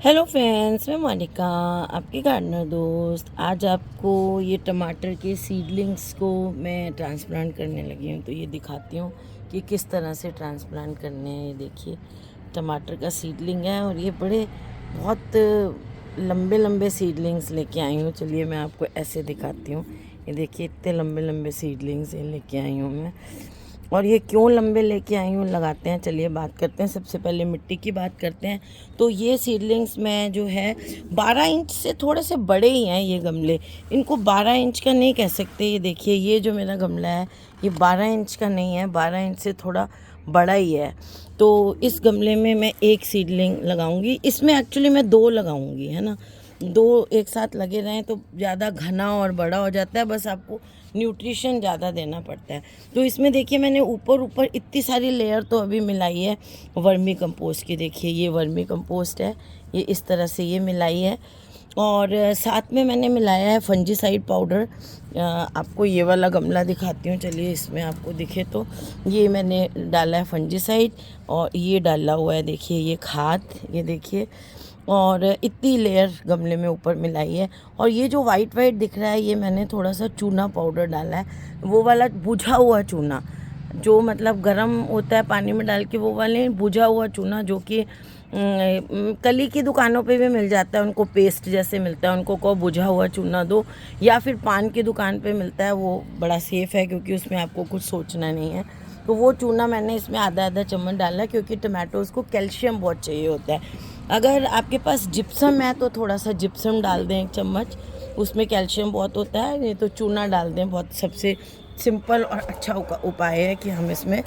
Hello friends, मैं मोनिका, आपकी gardener दोस्त। आज आपको ये टमाटर के सीडलिंग्स को मैं ट्रांसप्लांट करने लगी हूँ, तो ये दिखाती हूँ कि किस तरह से ट्रांसप्लांट करने हैं। ये देखिए, टमाटर का सीडलिंग है और ये बड़े बहुत लंबे लंबे सीडलिंग्स लेके आई हूँ। चलिए मैं आपको ऐसे दिखाती हूँ। ये देखिए, इतने लंबे लंबे सीडलिंग्स लेके आई हूँ मैं। और ये क्यों लंबे लेके आई हूँ, लगाते हैं। चलिए बात करते हैं। सबसे पहले मिट्टी की बात करते हैं। तो ये सीडलिंग्स में जो है 12 इंच से थोड़े से बड़े ही हैं ये गमले। इनको 12 इंच का नहीं कह सकते। ये देखिए, ये जो मेरा गमला है ये 12 इंच का नहीं है, 12 इंच से थोड़ा बड़ा ही है। तो इस गमले में मैं एक सीडलिंग लगाऊंगी। इसमें एक्चुअली मैं दो लगाऊंगी, है ना। दो एक साथ लगे रहें तो ज़्यादा घना और बड़ा हो जाता है, बस आपको न्यूट्रिशन ज़्यादा देना पड़ता है। तो इसमें देखिए, मैंने ऊपर ऊपर इतनी सारी लेयर तो अभी मिलाई है वर्मी कंपोस्ट की। देखिए, ये वर्मी कंपोस्ट है, ये इस तरह से ये मिलाई है। और साथ में मैंने मिलाया है फंजीसाइड पाउडर। आपको ये वाला गमला दिखाती हूँ, चलिए इसमें आपको दिखे तो। ये मैंने डाला है फंजीसाइड और ये डाला हुआ है, देखिए ये खाद, ये देखिए। और इतनी लेयर गमले में ऊपर मिलाई है। और ये जो वाइट वाइट दिख रहा है, ये मैंने थोड़ा सा चूना पाउडर डाला है, वो वाला बुझा हुआ चूना, जो मतलब गर्म होता है पानी में डाल के, वो वाले बुझा हुआ चूना, जो कि कली की दुकानों पे भी मिल जाता है। उनको पेस्ट जैसे मिलता है, उनको कहो बुझा हुआ चूना दो। या फिर पान की दुकान पे मिलता है, वो बड़ा सेफ़ है क्योंकि उसमें आपको कुछ सोचना नहीं है। तो वो चूना मैंने इसमें आधा आधा चम्मच डाला है, क्योंकि टमाटोज़ को कैल्शियम बहुत चाहिए होता है। अगर आपके पास जिप्सम है तो थोड़ा सा जिप्सम डाल दें, 1 चम्मच, उसमें कैल्शियम बहुत होता है। नहीं तो चूना डाल दें, बहुत सबसे सिंपल और अच्छा उपाय है कि हम इसमें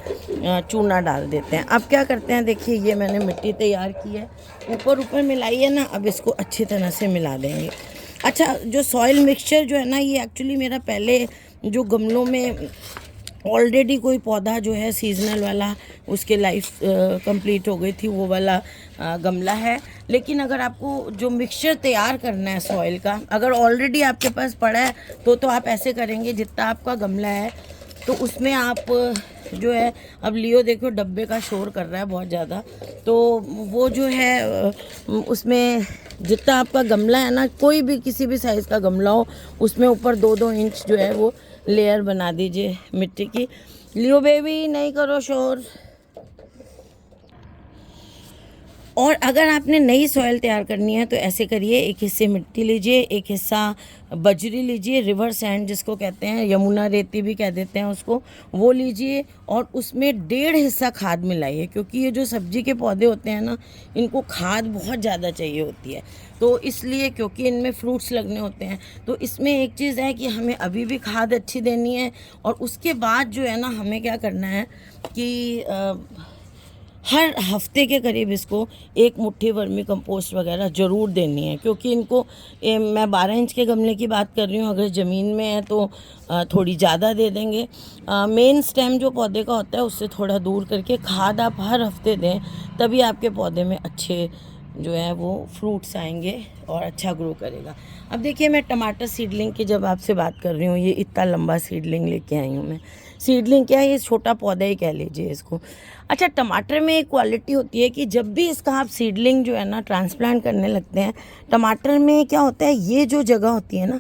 चूना डाल देते हैं। अब क्या करते हैं, देखिए ये मैंने मिट्टी तैयार की है, ऊपर ऊपर मिलाई है ना। अब इसको अच्छी तरह से मिला देंगे। अच्छा, जो सॉइल मिक्सचर जो है ना, ये एक्चुअली मेरा पहले जो गमलों में ऑलरेडी कोई पौधा जो है सीजनल वाला, उसके लाइफ कंप्लीट हो गई थी, वो वाला गमला है। लेकिन अगर आपको जो मिक्सचर तैयार करना है सॉइल का, अगर ऑलरेडी आपके पास पड़ा है तो आप ऐसे करेंगे, जितना आपका गमला है तो उसमें आप जो है, अब लियो देखो डब्बे का शोर कर रहा है बहुत ज़्यादा, तो वो जो है उसमें जितना आपका गमला है ना, कोई भी किसी भी साइज़ का गमला हो, उसमें ऊपर 2-2 इंच जो है वो लेयर बना दीजिए मिट्टी की। लियो बेबी, नहीं करो शोर। और अगर आपने नई सॉइल तैयार करनी है तो ऐसे करिए, एक हिस्से मिट्टी लीजिए, एक हिस्सा बजरी लीजिए, रिवर सैंड जिसको कहते हैं, यमुना रेती भी कह देते हैं उसको, वो लीजिए। और उसमें 1.5 हिस्सा खाद मिलाइए, क्योंकि ये जो सब्जी के पौधे होते हैं ना, इनको खाद बहुत ज़्यादा चाहिए होती है। तो इसलिए, क्योंकि इनमें फ्रूट्स लगने होते हैं, तो इसमें एक चीज़ है कि हमें अभी भी खाद अच्छी देनी है। और उसके बाद जो है ना, हमें क्या करना है कि हर हफ्ते के करीब इसको 1 मुट्ठी वर्मी कंपोस्ट वगैरह ज़रूर देनी है। क्योंकि इनको मैं 12 इंच के गमले की बात कर रही हूँ, अगर ज़मीन में है तो थोड़ी ज़्यादा दे देंगे। मेन स्टेम जो पौधे का होता है उससे थोड़ा दूर करके खाद आप हर हफ्ते दें, तभी आपके पौधे में अच्छे जो है वो फ्रूट्स आएंगे और अच्छा ग्रो करेगा। अब देखिए, मैं टमाटर सीडलिंग की जब आपसे बात कर रही हूँ, ये इतना लंबा सीडलिंग लेके आई हूँ मैं। सीडलिंग क्या है, ये छोटा पौधा ही कह लीजिए इसको। अच्छा, टमाटर में एक क्वालिटी होती है कि जब भी इसका आप सीडलिंग जो है ना ट्रांसप्लांट करने लगते हैं, टमाटर में क्या होता है, ये जो जगह होती है ना,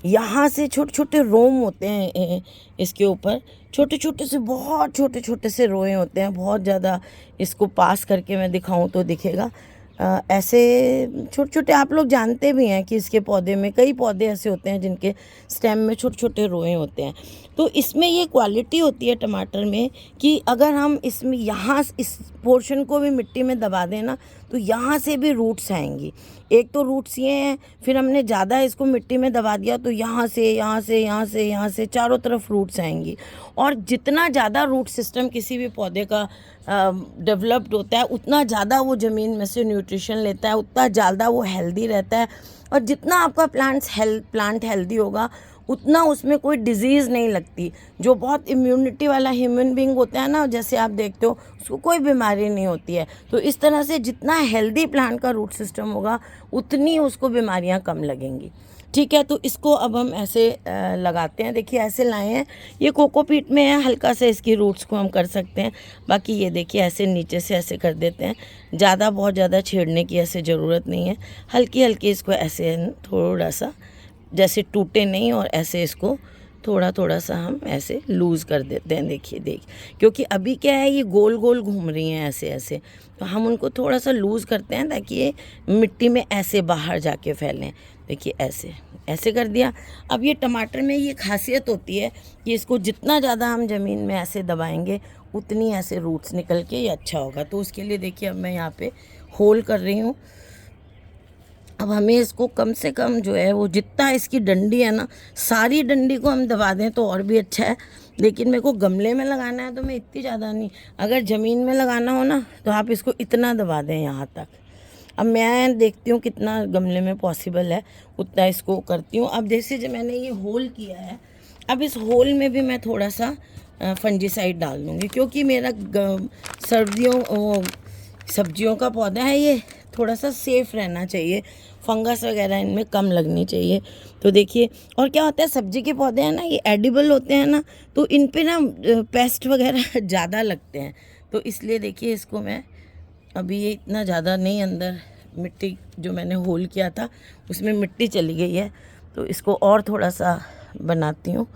यहाँ से छोटे छोटे रोम होते हैं इसके ऊपर, छोटे छोटे से, बहुत छोटे छोटे से रोए होते हैं, बहुत ज़्यादा। इसको पास करके मैं दिखाऊं तो दिखेगा, ऐसे छोटे छोटे। आप लोग जानते भी हैं कि इसके पौधे में, कई पौधे ऐसे होते हैं जिनके स्टेम में छोटे छोटे रोए होते हैं। तो इसमें ये क्वालिटी होती है टमाटर में कि अगर हम इसमें यहाँ इस पोर्शन को भी मिट्टी में दबा दें ना, तो यहाँ से भी रूट्स आएंगी। एक तो रूट्स ये हैं, फिर हमने ज़्यादा इसको मिट्टी में दबा दिया तो यहाँ से, यहाँ से, यहाँ से, यहाँ से चारों तरफ रूट्स आएंगी। और जितना ज़्यादा रूट सिस्टम किसी भी पौधे का डेवलप्ड होता है, उतना ज़्यादा वो ज़मीन में से न्यूट्रिशन लेता है, उतना ज़्यादा वो हेल्दी रहता है। और जितना आपका प्लांट हेल्दी होगा, उतना उसमें कोई डिजीज़ नहीं लगती। जो बहुत इम्यूनिटी वाला ह्यूमन बींग होता है ना, जैसे आप देखते हो, उसको कोई बीमारी नहीं होती है। तो इस तरह से जितना हेल्दी प्लांट का रूट सिस्टम होगा, उतनी उसको बीमारियां कम लगेंगी। ठीक है, तो इसको अब हम ऐसे लगाते हैं। देखिए ऐसे लाए हैं, ये कोकोपीट में है, हल्का से इसकी रूट्स को हम कर सकते हैं। बाकी ये देखिए ऐसे नीचे से ऐसे कर देते हैं, बहुत ज़्यादा छेड़ने की ऐसे ज़रूरत नहीं है। हल्की हल्की इसको ऐसे थोड़ा सा, जैसे टूटे नहीं, और ऐसे इसको थोड़ा थोड़ा सा हम ऐसे लूज़ कर देते हैं। देखिए क्योंकि अभी क्या है, ये गोल गोल घूम रही हैं ऐसे ऐसे, तो हम उनको थोड़ा सा लूज़ करते हैं ताकि ये मिट्टी में ऐसे बाहर जाके फैलें। देखिए ऐसे ऐसे कर दिया। अब ये टमाटर में ये खासियत होती है कि इसको जितना ज़्यादा हम ज़मीन में ऐसे दबाएंगे उतनी ऐसे रूट्स निकल के ये अच्छा होगा। तो उसके लिए देखिए अब मैं यहाँ पे होल कर रही हूँ। अब हमें इसको कम से कम जो है वो जितना इसकी डंडी है ना, सारी डंडी को हम दबा दें तो और भी अच्छा है, लेकिन मेरे को गमले में लगाना है तो मैं इतनी ज़्यादा नहीं, अगर ज़मीन में लगाना हो ना तो आप इसको इतना दबा दें यहाँ तक। अब मैं देखती हूँ कितना गमले में पॉसिबल है उतना इसको करती हूँ। अब जैसे जब मैंने ये होल किया है, अब इस होल में भी मैं थोड़ा सा फंजीसाइड डाल दूँगी, क्योंकि मेरा सब्जियों का पौधा है, ये थोड़ा सा सेफ़ रहना चाहिए, फंगस वगैरह इनमें कम लगनी चाहिए। तो देखिए, और क्या होता है, सब्जी के पौधे हैं ना, ये एडिबल होते हैं ना, तो इन पे ना पेस्ट वगैरह ज़्यादा लगते हैं। तो इसलिए देखिए इसको मैं अभी ये इतना ज़्यादा नहीं, अंदर मिट्टी जो मैंने होल किया था उसमें मिट्टी चली गई है, तो इसको और थोड़ा सा बनाती हूँ।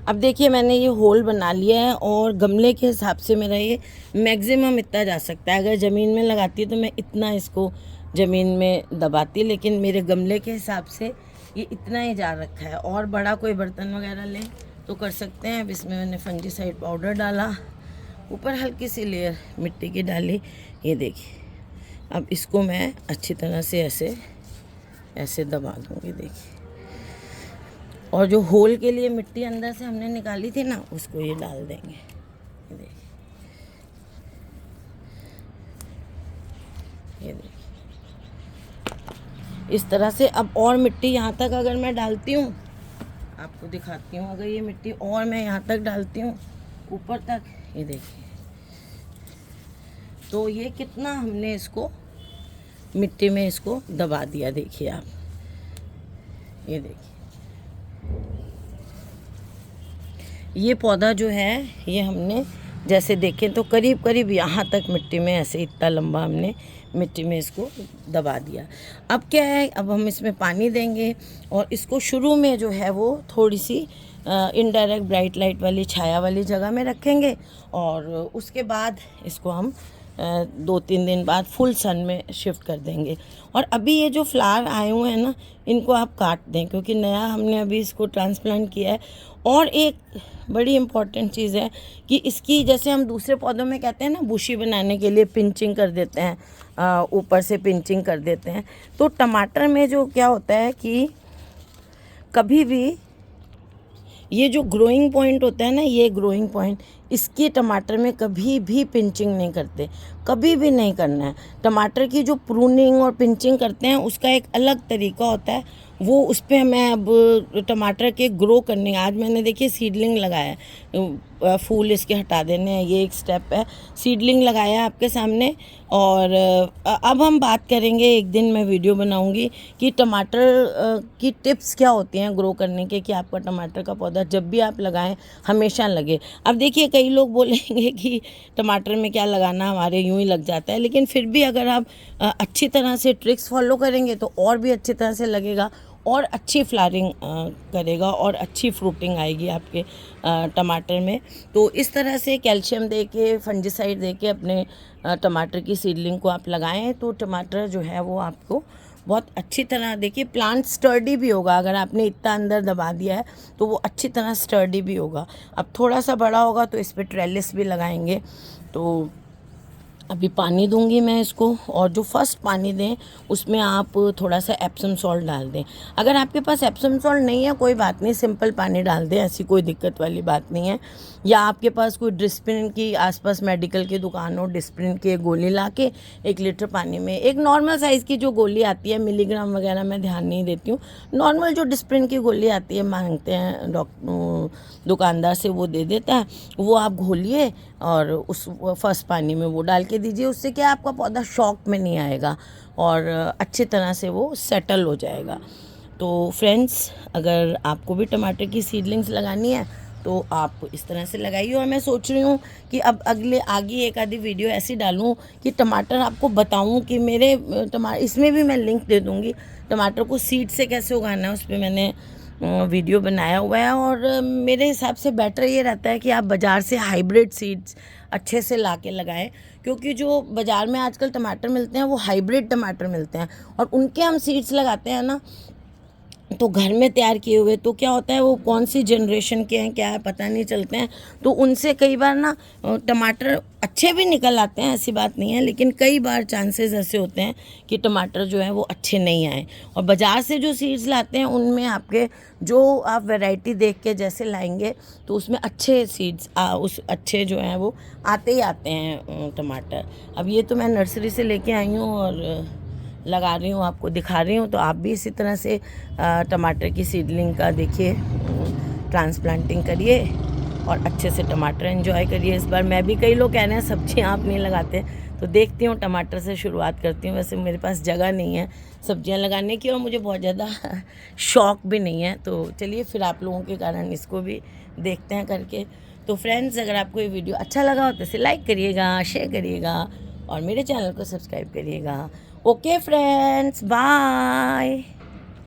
अब देखिए मैंने ये होल बना लिया है, और गमले के हिसाब से मेरा ये मैक्सिमम इतना जा सकता है। अगर ज़मीन में लगाती है तो मैं इतना इसको ज़मीन में दबाती, लेकिन मेरे गमले के हिसाब से ये इतना ही जा रखा है। और बड़ा कोई बर्तन वगैरह लें तो कर सकते हैं। अब इसमें मैंने फंजीसाइड पाउडर डाला, ऊपर हल्की सी लेयर मिट्टी की डाली, ये देखिए। अब इसको मैं अच्छी तरह से ऐसे ऐसे दबा दूँगी, देखिए। और जो होल के लिए मिट्टी अंदर से हमने निकाली थी ना, उसको ये डाल देंगे, ये देखिए, ये देखिए इस तरह से। अब और मिट्टी यहाँ तक अगर मैं डालती हूँ, आपको दिखाती हूँ, अगर ये मिट्टी और मैं यहाँ तक डालती हूँ ऊपर तक, ये देखिए, तो ये कितना हमने इसको मिट्टी में इसको दबा दिया। देखिए आप, ये देखिए, ये पौधा जो है ये हमने जैसे देखें तो करीब करीब यहाँ तक मिट्टी में ऐसे इतना लंबा हमने मिट्टी में इसको दबा दिया। अब क्या है, अब हम इसमें पानी देंगे, और इसको शुरू में जो है वो थोड़ी सी इनडायरेक्ट ब्राइट लाइट वाली छाया वाली जगह में रखेंगे, और उसके बाद इसको हम 2-3 दिन बाद फुल सन में शिफ्ट कर देंगे। और अभी ये जो फ्लावर आए हुए हैं ना, इनको आप काट दें, क्योंकि नया हमने अभी इसको ट्रांसप्लांट किया है। और एक बड़ी इम्पॉर्टेंट चीज़ है कि इसकी, जैसे हम दूसरे पौधों में कहते हैं ना, बुशी बनाने के लिए पिंचिंग कर देते हैं, ऊपर से पिंचिंग कर देते हैं, तो टमाटर में जो क्या होता है कि कभी भी ये जो ग्रोइंग पॉइंट होता है ना, ये ग्रोइंग पॉइंट, इसके टमाटर में कभी भी पिंचिंग नहीं करते, कभी भी नहीं करना है। टमाटर की जो प्रूनिंग और पिंचिंग करते हैं उसका एक अलग तरीका होता है, वो उस पर मैं अब टमाटर के ग्रो करने, आज मैंने देखिए सीडलिंग लगाया है, फूल इसके हटा देने हैं, ये एक स्टेप है, सीडलिंग लगाया आपके सामने। और अब हम बात करेंगे, एक दिन मैं वीडियो बनाऊंगी कि टमाटर की टिप्स क्या होती हैं ग्रो करने के, कि आपका टमाटर का पौधा जब भी आप लगाएं हमेशा लगे। अब देखिए कई लोग बोलेंगे कि टमाटर में क्या लगाना, हमारे यूं ही लग जाता है, लेकिन फिर भी अगर आप अच्छी तरह से ट्रिक्स फॉलो करेंगे तो और भी अच्छी तरह से लगेगा, और अच्छी फ्लावरिंग करेगा, और अच्छी फ्रूटिंग आएगी आपके टमाटर में। तो इस तरह से कैल्शियम दे के, फंजीसाइड दे के अपने टमाटर की सीडलिंग को आप लगाएं, तो टमाटर जो है वो आपको बहुत अच्छी तरह, देखिए प्लांट स्टर्डी भी होगा। अगर आपने इतना अंदर दबा दिया है तो वो अच्छी तरह स्टर्डी भी होगा। अब थोड़ा सा बड़ा होगा तो इस पर ट्रेलिस भी लगाएंगे। तो अभी पानी दूंगी मैं इसको, और जो फर्स्ट पानी दें उसमें आप थोड़ा सा एप्सम सॉल्ट डाल दें। अगर आपके पास एप्सम सॉल्ट नहीं है कोई बात नहीं, सिंपल पानी डाल दें, ऐसी कोई दिक्कत वाली बात नहीं है। या आपके पास कोई डिस्प्रिन की आसपास मेडिकल की दुकान हो, डिस्प्रिन की गोली ला के 1 लीटर पानी में, एक नॉर्मल साइज़ की जो गोली आती है, मिलीग्राम वगैरह मैं ध्यान नहीं देती हूँ, नॉर्मल जो डिस्प्रिन की गोली आती है मांगते हैं दुकानदार से, वो दे देता है, वो आप घोलिए और उस फर्स्ट पानी में वो डाल के दीजिए। उससे क्या आपका पौधा शॉक में नहीं आएगा और अच्छी तरह से वो सेटल हो जाएगा। तो फ्रेंड्स, अगर आपको भी टमाटर की सीडलिंग्स लगानी है तो आप इस तरह से लगाइए। और मैं सोच रही हूँ कि अब आगे एक आधी वीडियो ऐसी डालूँ कि टमाटर आपको बताऊँ कि मेरे टमाटर, इसमें भी मैं लिंक दे दूँगी, टमाटर को सीड से कैसे उगाना है, उस पर मैंने वीडियो बनाया हुआ है। और मेरे हिसाब से बेटर ये रहता है कि आप बाज़ार से हाइब्रिड सीड्स अच्छे से ला के लगाएं, क्योंकि जो बाज़ार में आजकल टमाटर मिलते हैं वो हाइब्रिड टमाटर मिलते हैं, और उनके हम सीड्स लगाते हैं ना तो घर में तैयार किए हुए, तो क्या होता है वो कौन सी जनरेशन के हैं क्या है पता नहीं चलते हैं, तो उनसे कई बार ना टमाटर अच्छे भी निकल आते हैं, ऐसी बात नहीं है, लेकिन कई बार चांसेस ऐसे होते हैं कि टमाटर जो है वो अच्छे नहीं आए। और बाज़ार से जो सीड्स लाते हैं उनमें आपके जो आप वैरायटी देख के जैसे लाएंगे तो उसमें अच्छे सीड्स उस अच्छे जो हैं वो आते ही आते हैं टमाटर। अब ये तो मैं नर्सरी से लेके आई हूँ और लगा रही हूँ, आपको दिखा रही हूँ, तो आप भी इसी तरह से टमाटर की सीडलिंग का देखिए, ट्रांसप्लांटिंग करिए और अच्छे से टमाटर एंजॉय करिए। इस बार मैं भी, कई लोग कह रहे हैं सब्जियाँ आप नहीं लगाते, तो देखती हूँ टमाटर से शुरुआत करती हूँ। वैसे मेरे पास जगह नहीं है सब्जियाँ लगाने की और मुझे बहुत ज़्यादा शौक़ भी नहीं है, तो चलिए फिर आप लोगों के कारण इसको भी देखते हैं करके। तो फ्रेंड्स, अगर आपको ये वीडियो अच्छा लगा हो तो इसे लाइक करिएगा, शेयर करिएगा और मेरे चैनल को सब्सक्राइब करिएगा। Okay friends, bye.